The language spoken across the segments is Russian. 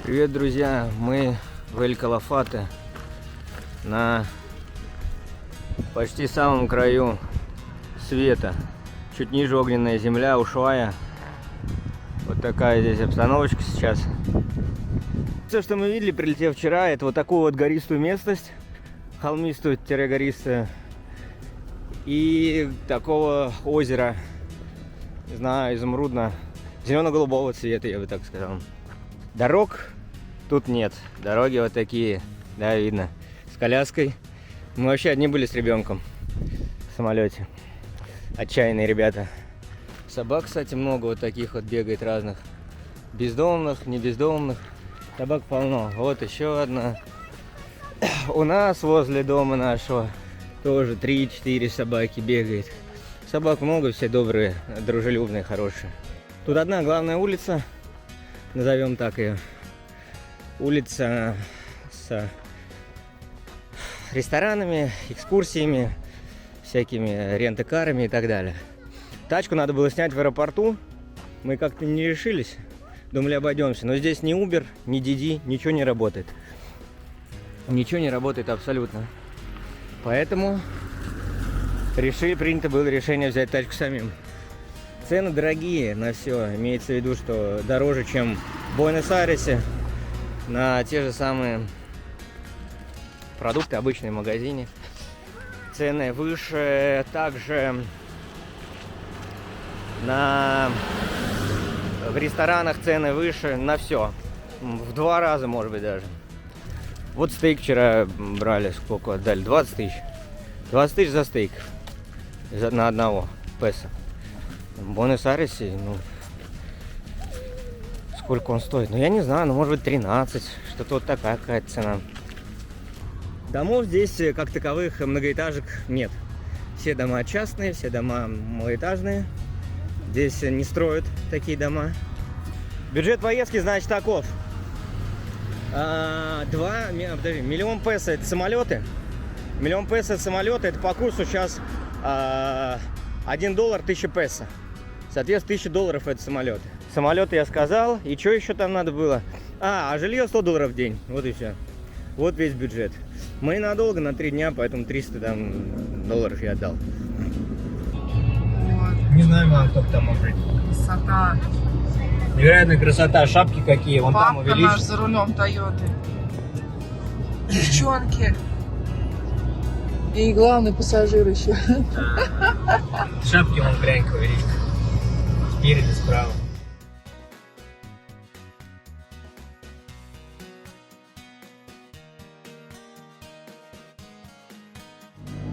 Привет, друзья! Мы в Эль-Калафате на почти самом краю света. Чуть ниже огненная земля, Ушуая. Вот такая здесь обстановочка сейчас. Все, что мы видели, прилетев вчера, это вот такую вот гористую местность. Холмистую-гористую. И такого озера, не знаю, изумрудно, зелено-голубого цвета, я бы так сказал. Дорог тут нет. Дороги вот такие, да, видно, с коляской. Мы вообще одни были с ребенком в самолете. Отчаянные ребята. Собак, кстати, много вот таких вот бегает разных. Бездомных, не бездомных. Собак полно. Вот еще одна. У нас возле дома нашего тоже 3-4 собаки бегает. Собак много, все добрые, дружелюбные, хорошие. Тут одна главная улица, назовем так ее. Улица с ресторанами, экскурсиями, всякими рент-карами и так далее. Тачку надо было снять в аэропорту. Мы как-то не решились. Думали, обойдемся. Но здесь ни Uber, ни Didi, ничего не работает. Ничего не работает абсолютно. Поэтому принято было решение взять тачку самим. Цены дорогие на все. Имеется в виду, что дороже, чем в Буэнос-Айресе. На те же самые продукты обычные в магазине. Цены выше. Также в ресторанах цены выше. На все. В 2 раза, может быть, даже. Вот стейк вчера брали. Сколько отдали? 20 тысяч. 20 тысяч за стейк. На одного песо. В Буэнос-Айресе, сколько он стоит? Я не знаю, может быть 13. Что-то вот такая какая-то цена. Домов здесь, как таковых, многоэтажек нет. Все дома частные, все дома малоэтажные. Здесь не строят такие дома. Бюджет поездки, значит, таков. Миллион песо это самолеты. Миллион песо это самолеты. Это по курсу сейчас $1 1000 песо. Соответственно, $1000 это самолеты. Самолеты я сказал. И что еще там надо было? А жилье $100 в день. Вот и все. Вот весь бюджет. Мы надолго, на 3 дня, поэтому $300 я отдал. Вот. Не знаю, мам, кто там может быть. Красота. Невероятная красота. Шапки какие. Вон там Папка наш за рулем Тойоты. Девчонки. И главный пассажир еще. Шапки вон глянь-ка увеличь. Спереди, справа.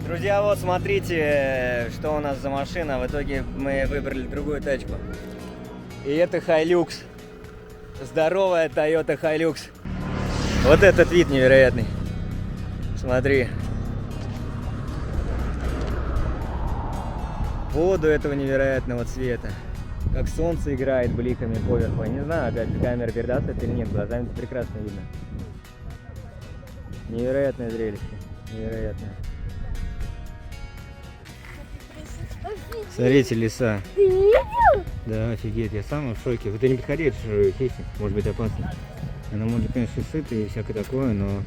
Друзья, вот смотрите, что у нас за машина. В итоге мы выбрали другую тачку. И это Hilux. Здоровая Toyota Hilux. Вот этот вид невероятный. Смотри. Воду этого невероятного цвета. Как солнце играет бликами поверху. Я не знаю, опять же, камера передаст это или нет. Глазами прекрасно видно. Невероятное зрелище. Невероятное. Смотрите, леса. Ты видел? Да, офигеть, я сам в шоке. Вы не подходи, это же хищник, может быть опасно. Она может, конечно, сытая и всякое такое, но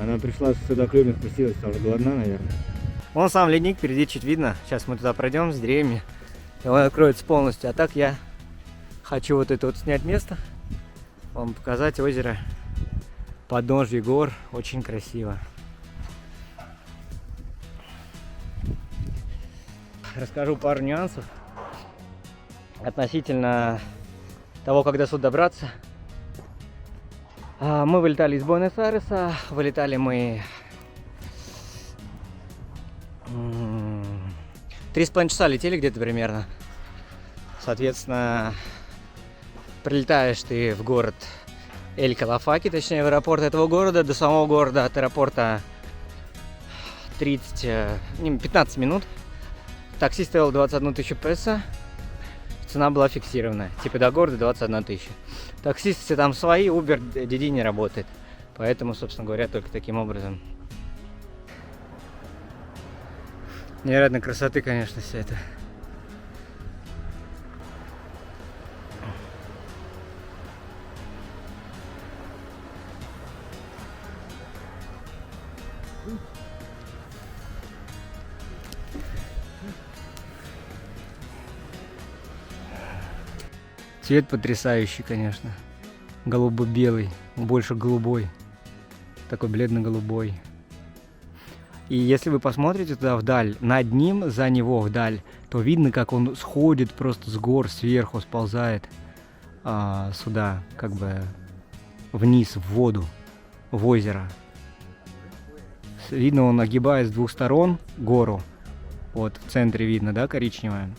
она пришла сюда клювом, спустилась, потому что голодна, наверное. Вон сам ледник, впереди чуть видно. Сейчас мы туда пройдем с деревьями, и он откроется полностью. А так я хочу вот это вот снять место, вам показать озеро, подножье гор, очень красиво. Расскажу пару нюансов относительно того, как до сюда добраться. Мы вылетали из Буэнос-Айреса. Вылетали мы 3,5 часа летели где-то примерно. Соответственно, прилетаешь ты в город Эль-Калафате, точнее в аэропорт этого города. До самого города от аэропорта 15 минут. Такси стоило 21 тысячу песо. Цена была фиксированная. Типа до города 21 тысяча. Таксисты там свои, Uber, Didi не работает. Поэтому, собственно говоря, только таким образом. Невероятной красоты, конечно, все это. Цвет потрясающий, конечно. Голубо-белый, больше голубой. Такой бледно-голубой. И если вы посмотрите туда вдаль, над ним, за него вдаль, то видно, как он сходит просто с гор, сверху сползает сюда, как бы вниз, в воду, в озеро. Видно, он огибает с двух сторон гору. Вот в центре видно, да, коричневая.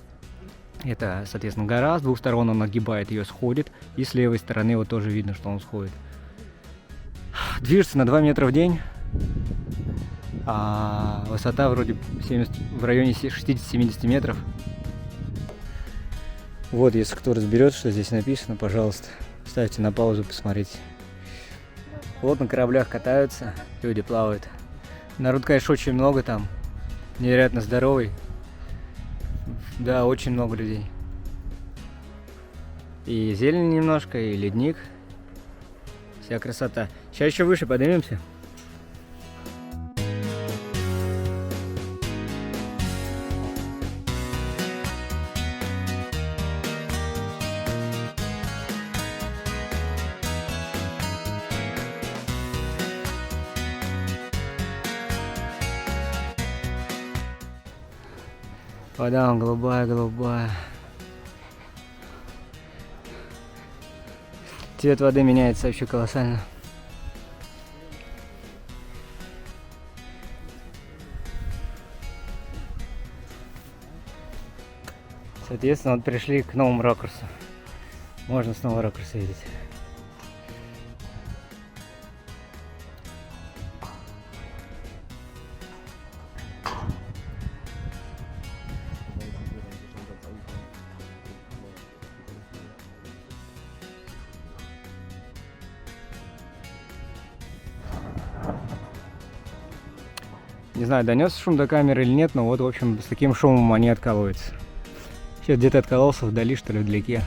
Это, соответственно, гора, с двух сторон он огибает ее, сходит. И с левой стороны вот тоже видно, что он сходит. Движется на 2 метра в день. А высота вроде 70, в районе 60-70 метров. Вот, если кто разберет, что здесь написано, пожалуйста, ставьте на паузу, посмотрите. Вот на кораблях катаются, люди плавают. Народ, конечно, очень много там. Невероятно здоровый. Да, очень много людей. И зелень немножко, и ледник. Вся красота. Сейчас еще выше поднимемся. Вода голубая. Цвет воды меняется вообще колоссально. Соответственно, вот пришли к новому ракурсу. Можно с нового ракурса видеть. Не знаю, донес шум до камеры или нет, но вот, в общем, с таким шумом они откалываются. Сейчас где-то откололся вдали, что ли, вдалеке.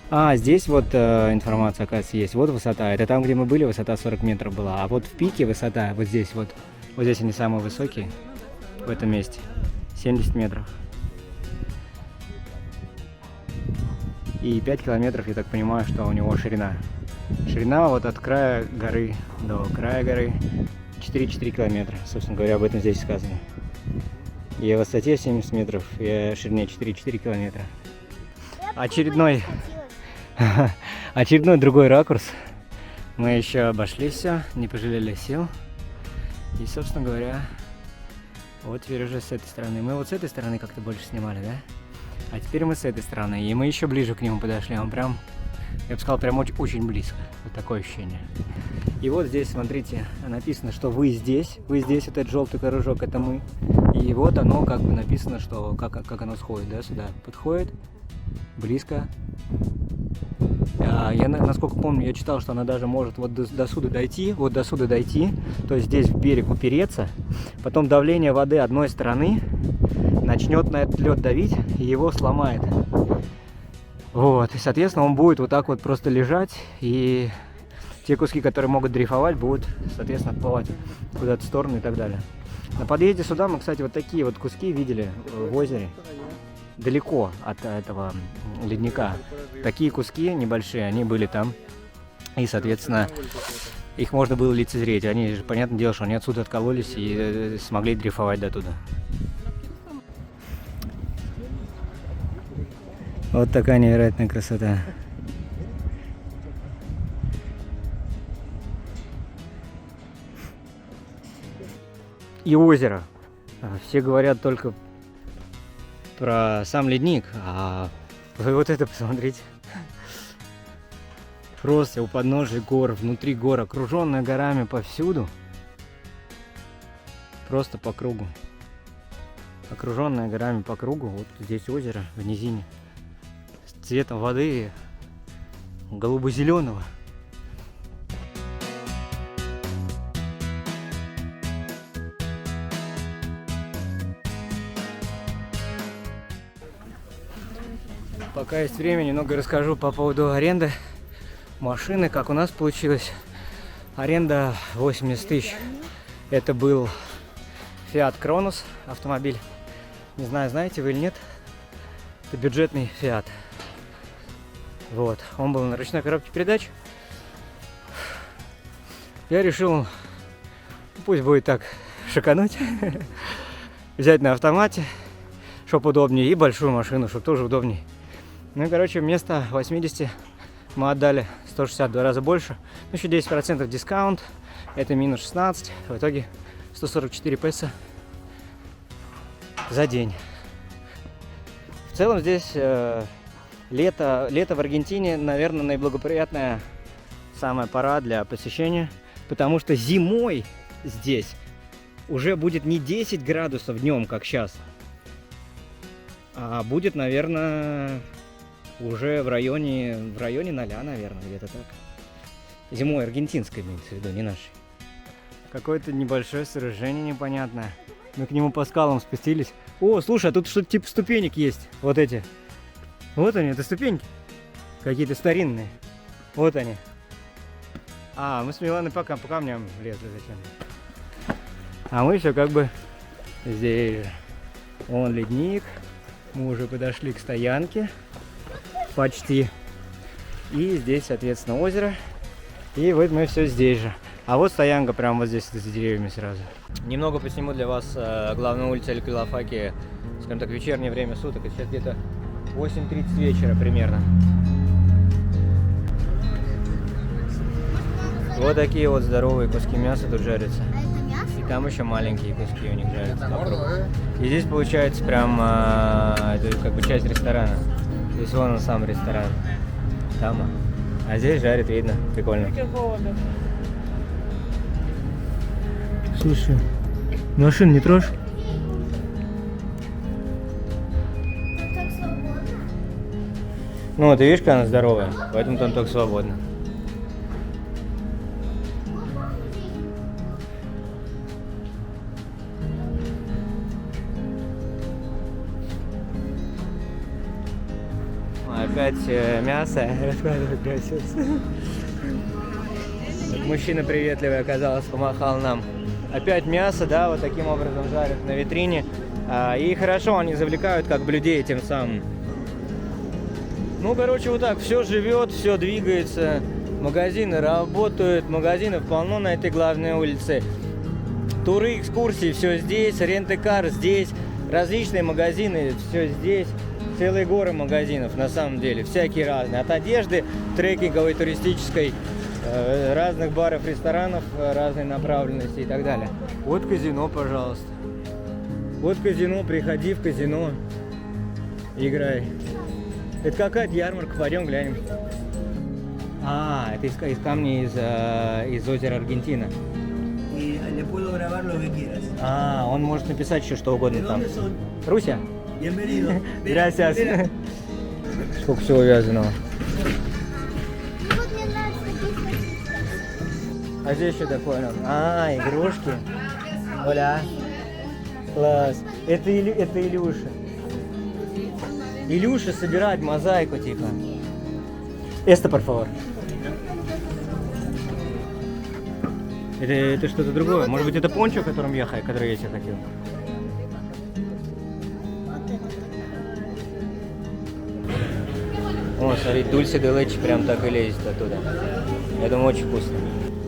А, здесь вот информация, оказывается, есть. Вот высота. Это там, где мы были, высота 40 метров была. А вот в пике высота, вот здесь вот. Вот здесь они самые высокие, в этом месте. 70 метров. И 5 километров, я так понимаю, что у него ширина. Ширина вот от края горы до края горы 4,4 километра. Собственно говоря, об этом здесь сказано. И о высоте 70 метров, и о ширине 4,4 километра. Очередной другой ракурс. Мы еще обошли все, не пожалели сил. И, собственно говоря, вот теперь уже с этой стороны. Мы вот с этой стороны как-то больше снимали, да? А теперь мы с этой стороны. И мы еще ближе к нему подошли. Он прям, я бы сказал, прям очень близко. Вот такое ощущение. И вот здесь, смотрите, написано, что вы здесь, вот этот желтый кружок, это мы. И вот оно как бы написано, что как оно сходит, да, сюда. Подходит, близко. Я, насколько помню, я читал, что она даже может вот до сюда дойти, то есть здесь в берег упереться. Потом давление воды одной стороны начнет на этот лед давить и его сломает. Вот, и, соответственно, он будет вот так вот просто лежать, и те куски, которые могут дрейфовать, будут, соответственно, отплывать куда-то в сторону и так далее. На подъезде сюда мы, кстати, вот такие вот куски видели в озере, далеко от этого ледника. Такие куски небольшие, они были там, и, соответственно, их можно было лицезреть. Они же, понятное дело, что они отсюда откололись и смогли дрейфовать до туда. Вот такая невероятная красота. И озеро. Все говорят только про сам ледник, а вы вот это посмотрите. Просто у подножия гор, внутри гор, окруженная горами повсюду. Просто по кругу. Окруженная горами по кругу. Вот здесь озеро в низине. С цветом воды голубо-зеленого. Пока есть время, немного расскажу по поводу аренды машины, как у нас получилось. Аренда 80 тысяч. Это был Fiat Kronos автомобиль. Не знаю, знаете вы или нет. Это бюджетный Fiat. Вот, он был на ручной коробке передач. Я решил, пусть будет так, шикануть, взять на автомате, чтобы удобнее, и большую машину, чтобы тоже удобнее. Ну и, короче, вместо 80 мы отдали 160, 2 раза больше. Ну, еще 10% дискаунт, это минус 16, в итоге 144 песо за день. В целом здесь лето в Аргентине, наверное, наиблагоприятная самая пора для посещения, потому что зимой здесь уже будет не 10 градусов днем, как сейчас, а будет, наверное, уже в районе 0, наверное, где-то так. Зимой аргентинской, имеется в виду, не нашей. Какое-то небольшое сооружение непонятное. Мы к нему по скалам спустились. О, слушай, а тут что-то типа ступенек есть. Вот эти. Вот они, это ступеньки. Какие-то старинные. Вот они. А, мы с Миланой по камням лезли зачем. А мы все как бы здесь же. Вон ледник. Мы уже подошли к стоянке. Почти. И здесь, соответственно, озеро. И вот мы все здесь же. А вот стоянка прямо вот здесь, за деревьями сразу. Немного посниму для вас главную улицу Эль-Калафаки, скажем так, вечернее время суток. Сейчас где-то 8:30 вечера примерно. Вот такие вот здоровые куски мяса тут жарятся. И там еще маленькие куски у них жарятся вокруг. И здесь получается прям это как бы часть ресторана. Здесь вон он сам ресторан. Там. А здесь жарит, видно. Прикольно. Слушай, машин не трожь. Так свободно. Ну, ты видишь, какая она здоровая, поэтому там только свободно. Опять мясо раскладывает красиво. Мужчина приветливый оказался, помахал нам. Опять мясо, да, вот таким образом жарят на витрине. И хорошо, они завлекают как блюдей тем самым. Ну, короче, вот так, все живет, все двигается. Магазины работают, магазинов полно на этой главной улице. Туры, экскурсии, все здесь, рент-а-кар здесь, различные магазины, все здесь. Целые горы магазинов, на самом деле, всякие разные. От одежды, трекинговой, туристической, разных баров, ресторанов, разной направленности и так далее. Вот казино, пожалуйста. Вот казино, приходи в казино, играй. Это какая-то ярмарка, пойдем глянем. А, это из камней из озера Аргентина. Y le puedo grabar lo que quieras. А, он может написать еще что угодно ¿De там. dónde son? Руся? Bienvenido. Gracias. Mira. Сколько всего вязаного. Ну вот мне нравится такие штуки. А здесь что такое? А, игрушки. Оля. Класс. Это Илюша. Илюша собирает мозаику, типа. Esto, por favor. Это что-то другое. Может быть, это пончо, который я себе хотел. О, смотри, дульсе де лечи прям так и лезет оттуда. Я думаю, очень вкусно.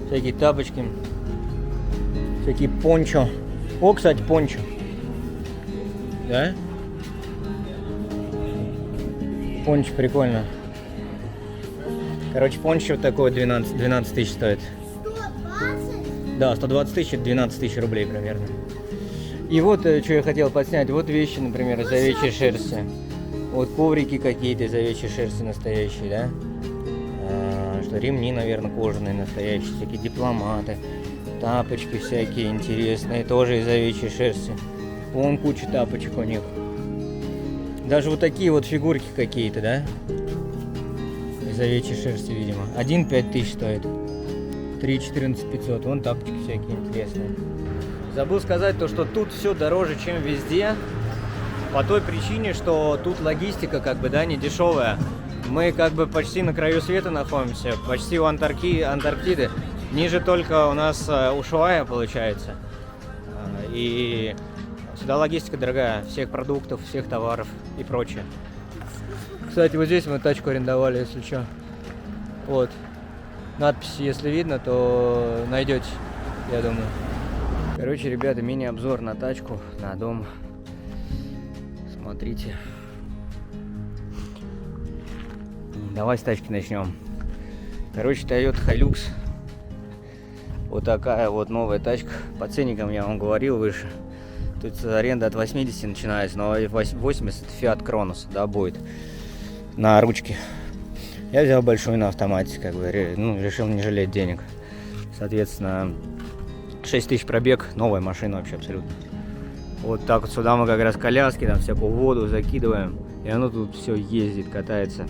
Всякие тапочки. Всякие пончо. О, кстати, пончо. Да? Пончо прикольно. Короче, пончо вот такое 12 тысяч стоит. 120? Да, 120 тысяч, это 12 тысяч рублей примерно. И вот, что я хотел подснять. Вот вещи, например, из овечьей шерсти. Вот коврики какие-то из овечьей шерсти настоящие, да? Что ремни, наверное, кожаные настоящие. Всякие дипломаты. Тапочки всякие интересные, тоже из овечьей шерсти. Вон куча тапочек у них. Даже вот такие вот фигурки какие-то, да? Из овечьей шерсти, видимо. 1,5 тысяч стоит. 3 14 500. Вон тапочки всякие интересные. Забыл сказать то, что тут все дороже, чем везде. По той причине, что тут логистика как бы, да, не дешевая. Мы как бы почти на краю света находимся, почти у Антарктиды. Ниже только у нас Ушуая получается. И сюда логистика дорогая, всех продуктов, всех товаров и прочее. Кстати, вот здесь мы тачку арендовали, если что. Вот. Надпись, если видно, то найдете, я думаю. Короче, ребята, мини-обзор на тачку, на дом. Смотрите. Давай с тачки начнем. Короче, Toyota Hilux. Вот такая вот новая тачка. По ценникам я вам говорил выше. Тут аренда от 80 начинается, но 80 Fiat Kronos, да, будет. На ручке. Я взял большой на автомате, как бы, решил не жалеть денег. Соответственно, 6000 пробег, новая машина вообще абсолютно. Вот так вот сюда мы как раз коляски, там всякую воду закидываем, и оно тут все ездит, катается.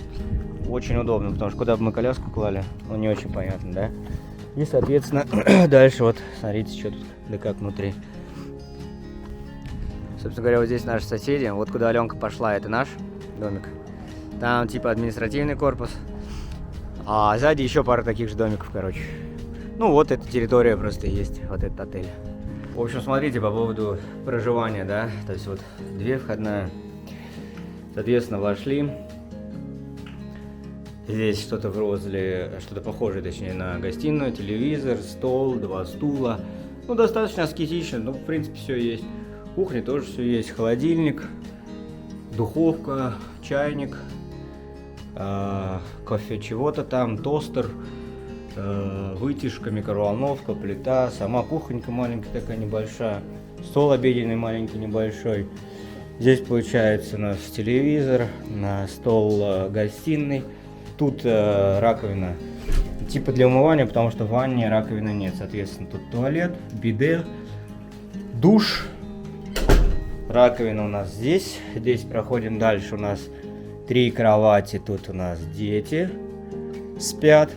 Очень удобно, потому что куда бы мы коляску клали, ну не очень понятно, да? И, соответственно, дальше вот, смотрите, что тут, да как внутри. Собственно говоря, вот здесь наши соседи, вот куда Аленка пошла, это наш домик. Там типа административный корпус, а сзади еще пара таких же домиков, короче. Ну вот эта территория просто есть, вот этот отель. В общем, смотрите, по поводу проживания, да, то есть вот дверь входная. Соответственно, вошли. Здесь что-то что-то похожее, точнее, на гостиную, телевизор, стол, 2 стула. Ну, достаточно аскетично, но, в принципе, все есть. Кухня тоже все есть, холодильник, духовка, чайник, кофе чего-то там, тостер, вытяжка, микроволновка, плита, сама кухонька маленькая такая небольшая, стол обеденный маленький небольшой. Здесь получается у нас телевизор, на стол гостиной. Тут раковина типа для умывания, потому что в ванне раковины нет. Соответственно, тут туалет, биде, душ. Раковина у нас здесь. Здесь проходим дальше. У нас 3 кровати. Тут у нас дети спят.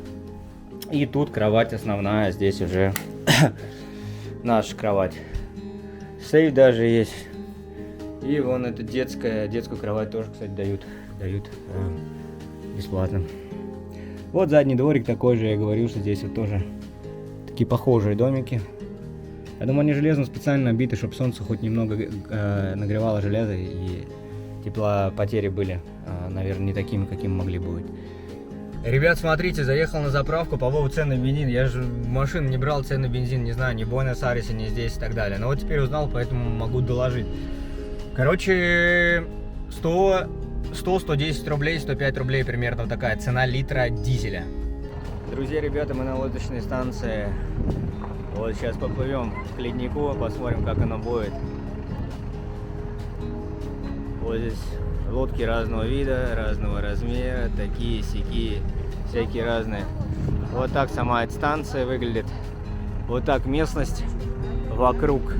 И тут кровать основная. Здесь уже наша кровать. Сейф даже есть. И вон эта детскую кровать тоже, кстати, дают бесплатно. Вот задний дворик такой же, я говорил, что здесь вот тоже такие похожие домики. Я думаю, они железом специально обиты, чтобы солнце хоть немного нагревало железо и теплопотери были, наверное, не такими, какими могли быть. Ребят, смотрите, заехал на заправку по поводу цен на бензин. Я же машину не брал, цены на бензин, не знаю, ни в Буэнос-Айресе, ни здесь и так далее. Но вот теперь узнал, поэтому могу доложить. Короче, 100-110 рублей, 105 рублей примерно вот такая цена литра дизеля. Друзья, ребята, мы на лодочной станции. Вот сейчас поплывем к леднику, посмотрим, как оно будет. Вот здесь лодки разного вида, разного размера, такие, сякие, всякие разные. Вот так сама эта станция выглядит. Вот так местность вокруг.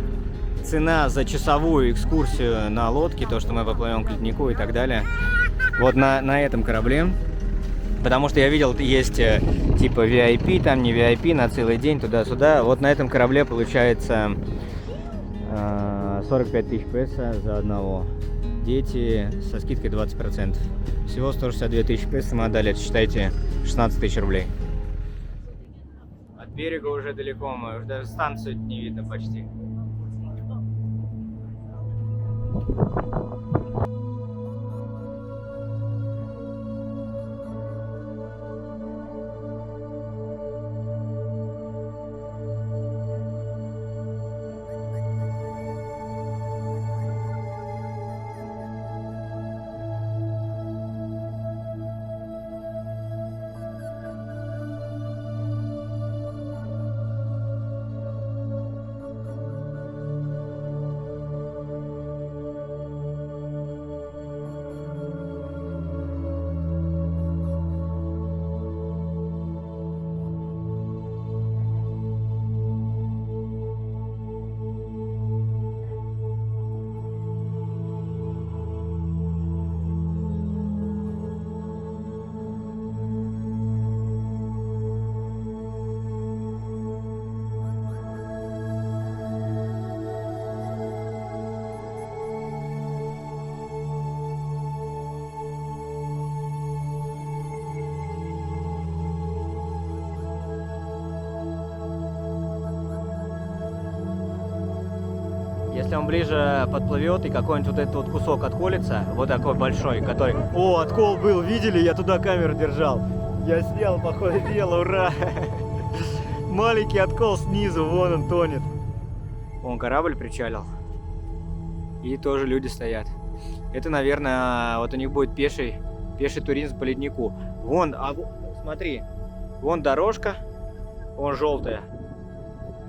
Цена за часовую экскурсию на лодке, то, что мы поплывем к леднику и так далее. Вот на этом корабле. Потому что я видел, есть типа VIP, там не VIP, на целый день, туда-сюда. Вот на этом корабле получается 45 тысяч песо за одного. Дети со скидкой 20%. Всего 162 тысячи песо мы отдали, это считайте 16 тысяч рублей. От берега уже далеко, мы уже даже станцию не видно почти. если он ближе подплывет и какой-нибудь вот этот вот кусок отколется, вот такой большой, который... О, откол был, видели? Я туда камеру держал. Я снял, по ходу дела, ура! Маленький откол снизу, вон он тонет. Вон корабль причалил. И тоже люди стоят. Это, наверное, вот у них будет пеший туризм по леднику. Вон, смотри, вон дорожка, вон желтая.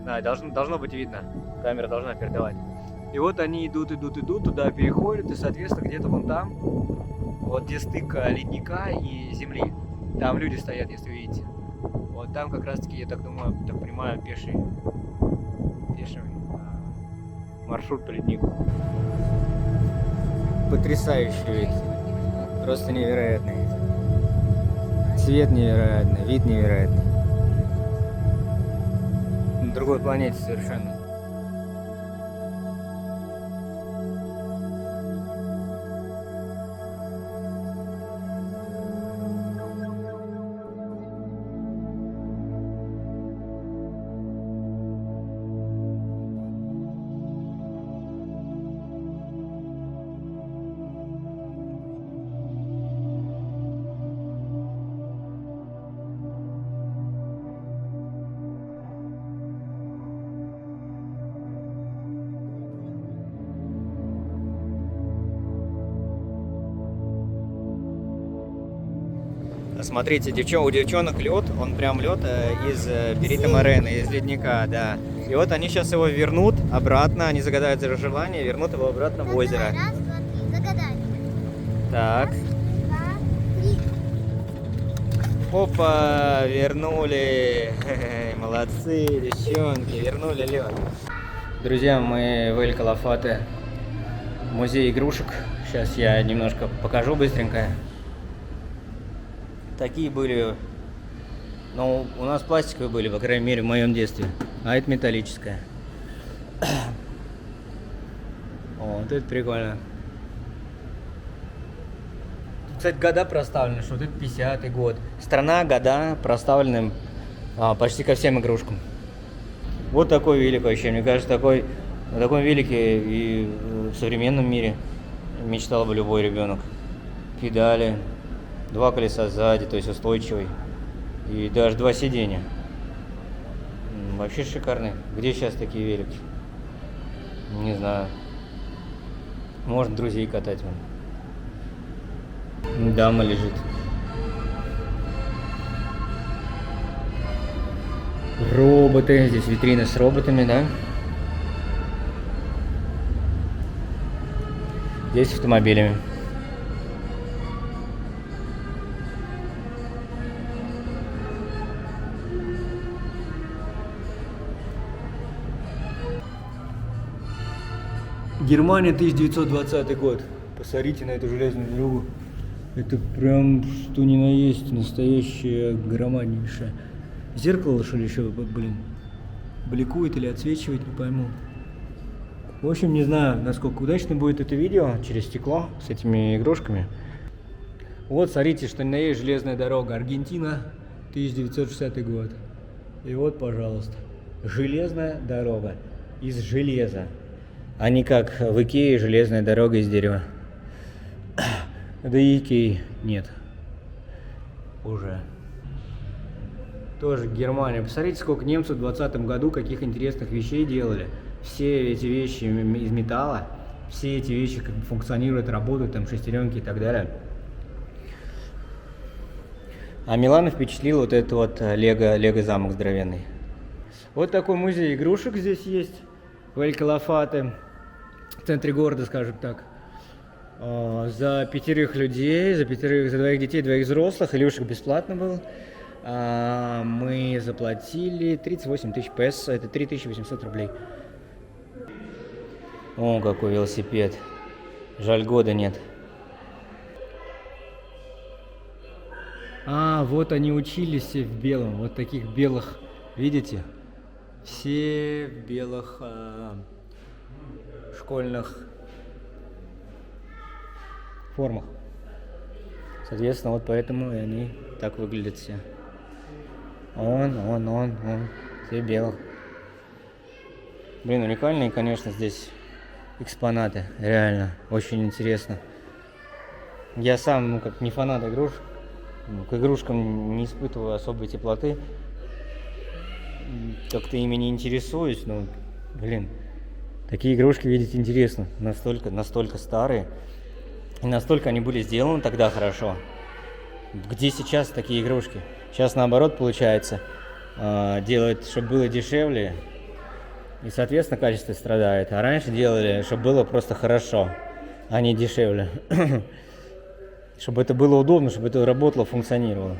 Да, должно быть видно. Камера должна передавать. И вот они идут, туда переходят, и, соответственно, где-то вон там, вот где стык ледника и земли, там люди стоят, если видите. Вот там как раз-таки, я так думаю, так понимаю, пеший маршрут по леднику. Потрясающий вид. Просто невероятный. Цвет невероятный, вид невероятный. На другой планете совершенно. Смотрите, у девчонок лед, он прям лед из Перита Морены, из ледника, да. И вот они сейчас его вернут обратно, они загадают желание, вернут его обратно в озеро. Раз, два, три. Загадай. Так. Раз, два, три. Опа, вернули. Молодцы, девчонки, вернули лед. Друзья, мы в Эль-Калафате, музей игрушек. Сейчас я немножко покажу быстренько. Такие были, но у нас пластиковые были, по крайней мере, в моем детстве. А это металлическая. О, вот это прикольно. Кстати, года проставлены, что вот это 50-й год. Страна, года проставлены почти ко всем игрушкам. Вот такой велик вообще. Мне кажется, на таком велике и в современном мире мечтал бы любой ребенок. Педали. 2 колеса сзади, то есть устойчивый. И даже 2 сиденья. Вообще шикарный. Где сейчас такие велики? Не знаю. Можно друзей катать. Дама лежит. Роботы. Здесь витрина с роботами, да? Здесь автомобилями. Германия, 1920 год. Посмотрите на эту железную дорогу. Это прям что ни на есть, настоящая громаднейшая. Зеркало, что ли, еще, блин, бликует или отсвечивает, не пойму. В общем, не знаю, насколько удачно будет это видео через стекло с этими игрушками. Вот, смотрите, что ни на есть железная дорога. Аргентина, 1960 год. И вот, пожалуйста, железная дорога из железа. А не как в Икее железная дорога из дерева. Да и Икеи нет. Уже. Тоже Германия. Посмотрите, сколько немцев в 20-м году каких интересных вещей делали. Все эти вещи из металла. Все эти вещи как бы функционируют, работают, там шестеренки и так далее. А Милана впечатлил вот этот вот лего замок здоровенный. Вот такой музей игрушек здесь есть. В Эль-Калафате. В центре города, скажем так. За 5 людей, за 2 детей, 2 взрослых. Илюшек бесплатно был. Мы заплатили 38 тысяч песо, это 3800 рублей. О, какой велосипед. Жаль, года нет. Вот они учились все в белом, вот таких белых, видите? Все в белых школьных формах. Соответственно, вот поэтому и они так выглядят все. Он, все белых. Блин, уникальные, конечно, здесь экспонаты, реально, очень интересно. Я сам, ну, как не фанат игрушек, к игрушкам не испытываю особой теплоты. Как-то ими не интересуюсь, но, блин, такие игрушки видеть интересно. Настолько старые. И настолько они были сделаны тогда хорошо. Где сейчас такие игрушки? Сейчас наоборот получается. Делают, чтобы было дешевле. И, соответственно, качество страдает. А раньше делали, чтобы было просто хорошо, а не дешевле. Чтобы это было удобно, чтобы это работало, функционировало.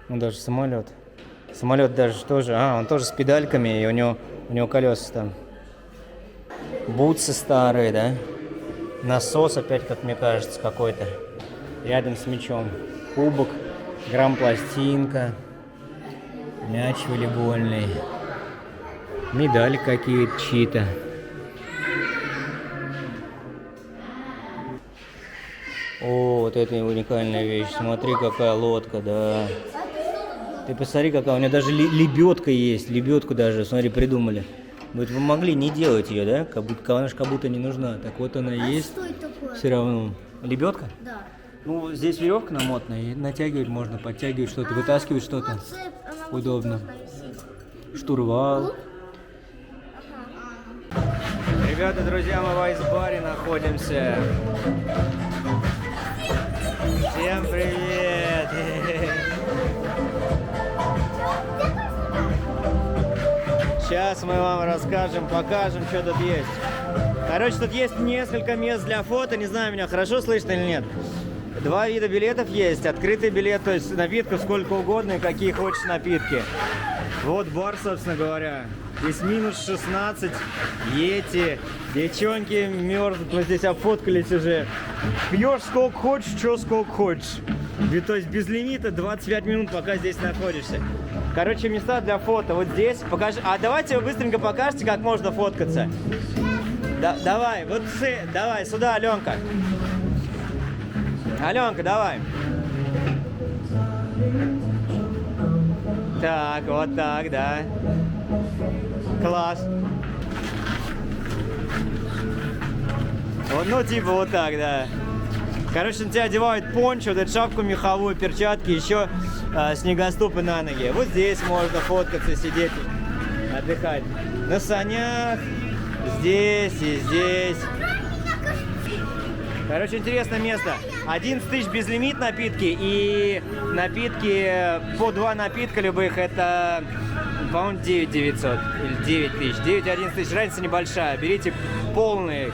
Ну, даже самолет. Самолет даже тоже. Он тоже с педальками, и у него колеса там. Бутсы старые, да? Насос опять, как мне кажется, какой-то. Рядом с мячом. Кубок, грамм-пластинка. Мяч волейбольный. Медали какие-то чьи-то. О, вот это уникальная вещь. Смотри, какая лодка, да. Ты посмотри, какая. У нее даже лебедка есть. Лебедку даже, смотри, придумали. Вот вы могли не делать ее, да? Она же как будто не нужна. Так вот она есть. Что это такое? Все равно. Лебедка? Да. Ну, здесь веревка намотанная, и натягивать можно, подтягивать что-то, вытаскивать что-то. Удобно. Штурвал. Ребята, друзья, мы в айс-баре находимся. Всем привет! Сейчас мы вам расскажем, покажем, что тут есть. Короче, тут есть несколько мест для фото. Не знаю, меня хорошо слышно или нет. Два вида билетов есть. Открытый билет, то есть напитков сколько угодно и какие хочешь напитки. Вот бар, собственно говоря. Здесь минус 16, Йети. Девчонки мерзнут, мы здесь обфоткались уже. Пьешь сколько хочешь, что сколько хочешь. То есть без лимита 25 минут, пока здесь находишься. Короче, места для фото. Вот здесь. Покажи. Давайте вы быстренько покажете, как можно фоткаться. Давай, вот давай, сюда, Аленка. Аленка, давай. Так, вот так, да. Класс. Вот, ну, типа вот так, да. Короче, на тебя одевают пончо, вот эту шапку меховую, перчатки, еще снегоступы на ноги. Вот здесь можно фоткаться, сидеть, отдыхать. На санях, здесь и здесь. Короче, интересное место. 11 тысяч безлимит напитки, и напитки по 2 напитка любых, это, по-моему, 9 900 или 9 тысяч. 9-11 тысяч, разница небольшая. Берите полные,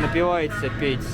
напивайтесь, пейте.